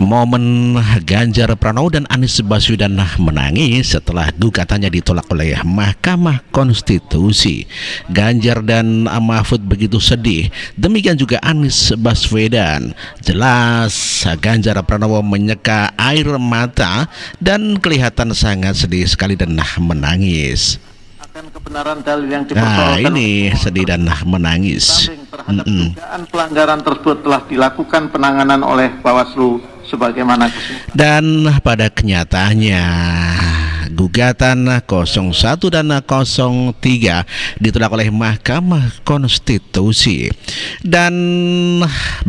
Momen Ganjar Pranowo dan Anies Baswedan menangis setelah gugatannya ditolak oleh Mahkamah Konstitusi. Ganjar dan Mahfud begitu sedih, demikian juga Anies Baswedan. Jelas Ganjar Pranowo menyeka air mata dan kelihatan sangat sedih sekali dan menangis. Kebenaran dalil yang Nah, ini sedih dan menangis. Terhadap dugaan pelanggaran tersebut telah dilakukan penanganan oleh Bawaslu sebagaimana kesimpulan. Dan pada kenyataannya gugatan 01 dan 03 ditolak oleh Mahkamah Konstitusi. Dan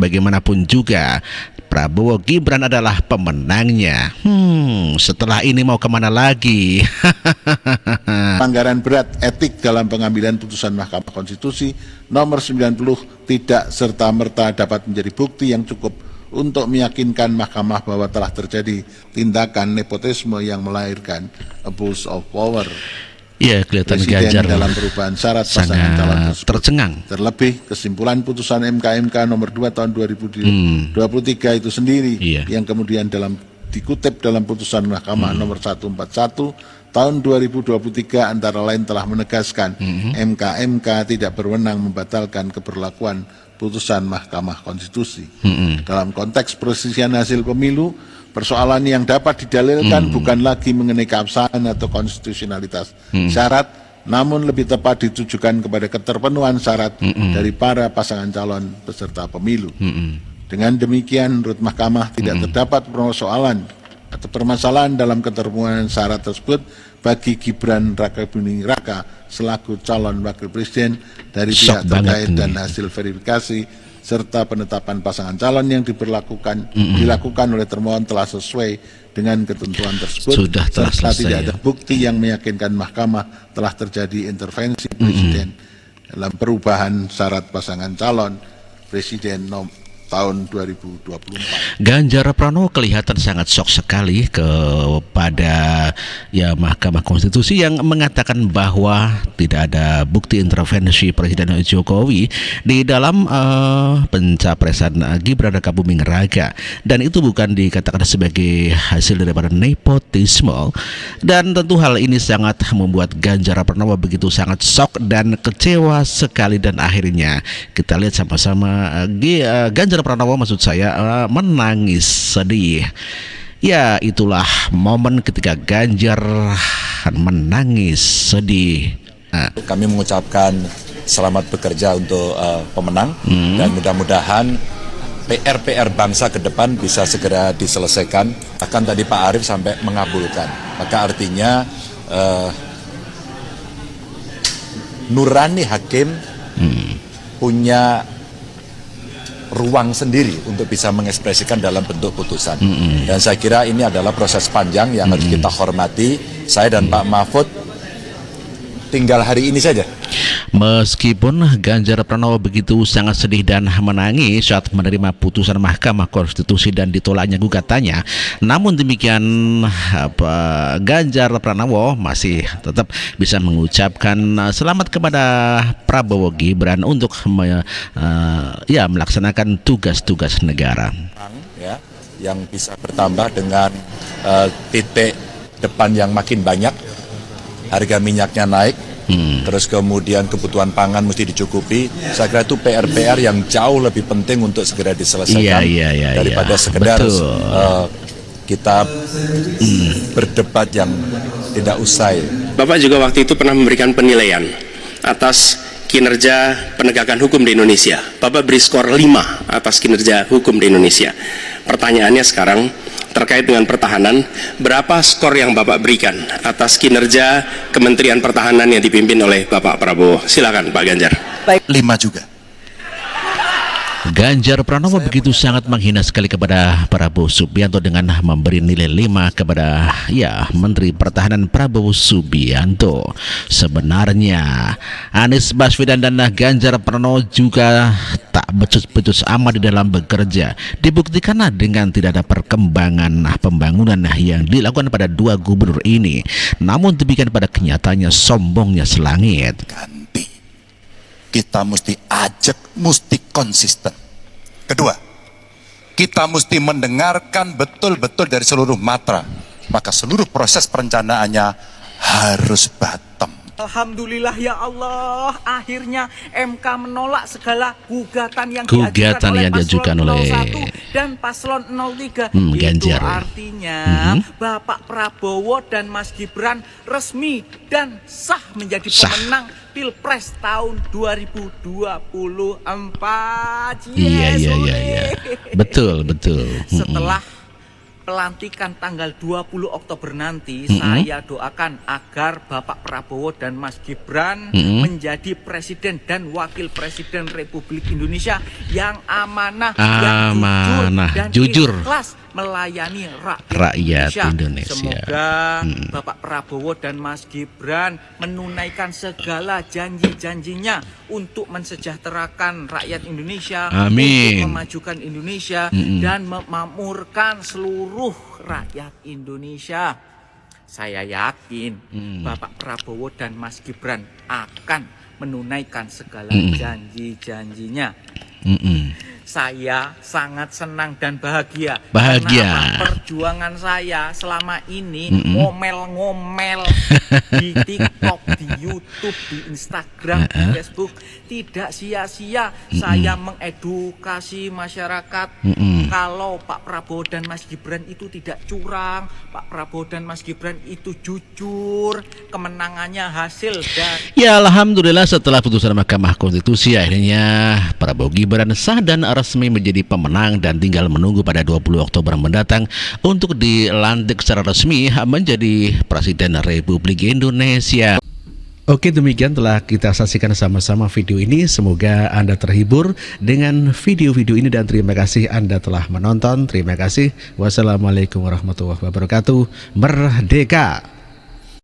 bagaimanapun juga Prabowo Gibran adalah pemenangnya. Setelah ini mau kemana lagi? Pelanggaran berat etik dalam pengambilan putusan Mahkamah Konstitusi nomor 90 tidak serta-merta dapat menjadi bukti yang cukup untuk meyakinkan Mahkamah bahwa telah terjadi tindakan nepotisme yang melahirkan abuse of power. Ya, kelihatan Presiden Ganjar dalam perubahan syarat pasangan calon tersebut. Tercengang. Terlebih kesimpulan putusan MK nomor 2 tahun 2023 itu sendiri yang kemudian dikutip dalam putusan Mahkamah nomor 141 tahun 2023 antara lain telah menegaskan MK tidak berwenang membatalkan keberlakuan putusan Mahkamah Konstitusi. Dalam konteks perselisihan hasil pemilu, persoalan yang dapat didalilkan bukan lagi mengenai keabsahan atau konstitusionalitas syarat, namun lebih tepat ditujukan kepada keterpenuhan syarat dari para pasangan calon peserta pemilu. Dengan demikian, menurut Mahkamah tidak terdapat persoalan atau permasalahan dalam keterpenuhan syarat tersebut bagi Gibran Rakabuming Raka selaku calon wakil presiden dari pihak terkait dan hasil verifikasi serta penetapan pasangan calon yang dilakukan oleh termohon telah sesuai dengan ketentuan tersebut, serta tidak ada bukti yang meyakinkan Mahkamah telah terjadi intervensi presiden dalam perubahan syarat pasangan calon presiden tahun 2024. Ganjar Pranowo kelihatan sangat shock sekali kepada Mahkamah Konstitusi yang mengatakan bahwa tidak ada bukti intervensi Presiden Jokowi di dalam pencapresan Gibran Rakabuming Raka, dan itu bukan dikatakan sebagai hasil daripada nepotisme. Dan tentu hal ini sangat membuat Ganjar Pranowo begitu sangat shock dan kecewa sekali, dan akhirnya kita lihat sama-sama Ganjar Pranowo maksud saya menangis sedih. Ya, itulah momen ketika Ganjar menangis sedih. Kami mengucapkan selamat bekerja untuk pemenang dan mudah-mudahan PR bangsa ke depan bisa segera diselesaikan. Bahkan tadi Pak Arief sampai mengabulkan. Maka artinya nurani hakim punya ruang sendiri untuk bisa mengekspresikan dalam bentuk putusan. Dan saya kira ini adalah proses panjang yang harus kita hormati. Saya dan Pak Mahfud tinggal hari ini saja. Meskipun Ganjar Pranowo begitu sangat sedih dan menangis saat menerima putusan Mahkamah Konstitusi dan ditolaknya gugatannya, namun demikian Ganjar Pranowo masih tetap bisa mengucapkan selamat kepada Prabowo Gibran untuk melaksanakan tugas-tugas negara. Yang bisa bertambah dengan titik depan yang makin banyak, harga minyaknya naik. Terus kemudian kebutuhan pangan mesti dicukupi. Saya kira itu PR yang jauh lebih penting untuk segera diselesaikan daripada sekedar kita berdebat yang tidak usai. Bapak juga waktu itu pernah memberikan penilaian atas kinerja penegakan hukum di Indonesia. Bapak beri skor 5 atas kinerja hukum di Indonesia. Pertanyaannya sekarang terkait dengan pertahanan, berapa skor yang Bapak berikan atas kinerja Kementerian Pertahanan yang dipimpin oleh Bapak Prabowo? Silakan Pak Ganjar. Baik, 5 juga. Ganjar Pranowo begitu sangat menghina sekali kepada Prabowo Subianto dengan memberi nilai 5 kepada Menteri Pertahanan Prabowo Subianto. Sebenarnya Anies Baswedan dan Ganjar Pranowo juga tak becus-becus amat di dalam bekerja. Dibuktikan dengan tidak ada perkembangan pembangunan yang dilakukan pada dua gubernur ini. Namun demikian pada kenyataannya sombongnya selangit. Kita mesti ajak, mesti konsisten. Kedua, kita mesti mendengarkan betul-betul dari seluruh matra. Maka seluruh proses perencanaannya harus bottom. Alhamdulillah ya Allah, akhirnya MK menolak segala gugatan yang diajukan oleh paslon 01 dan paslon 03. Ganjar. Itu artinya Bapak Prabowo dan Mas Gibran resmi dan sah menjadi pemenang Pilpres tahun 2024. Iya. Betul. Setelah pelantikan tanggal 20 Oktober nanti, saya doakan agar Bapak Prabowo dan Mas Gibran menjadi presiden dan wakil presiden Republik Indonesia yang amanah, yang jujur dan ikhlas melayani rakyat Indonesia. Semoga Bapak Prabowo dan Mas Gibran menunaikan segala janji-janjinya untuk mensejahterakan rakyat Indonesia, untuk memajukan Indonesia dan memakmurkan seluruh rakyat Indonesia. Saya yakin Bapak Prabowo dan Mas Gibran akan menunaikan segala janji-janjinya. Saya sangat senang dan bahagia. Karena perjuangan saya selama ini ngomel-ngomel di TikTok, di YouTube, di Instagram, di Facebook tidak sia-sia. Saya mengedukasi masyarakat kalau Pak Prabowo dan Mas Gibran itu tidak curang, Pak Prabowo dan Mas Gibran itu jujur, kemenangannya hasil dari... Ya alhamdulillah, setelah putusan Mahkamah Konstitusi akhirnya Prabowo Gibran sah dan resmi menjadi pemenang dan tinggal menunggu pada 20 Oktober mendatang untuk dilantik secara resmi menjadi Presiden Republik Indonesia. Oke, demikian telah kita saksikan sama-sama video ini. Semoga Anda terhibur dengan video-video ini dan terima kasih Anda telah menonton. Terima kasih. Wassalamualaikum warahmatullahi wabarakatuh. Merdeka!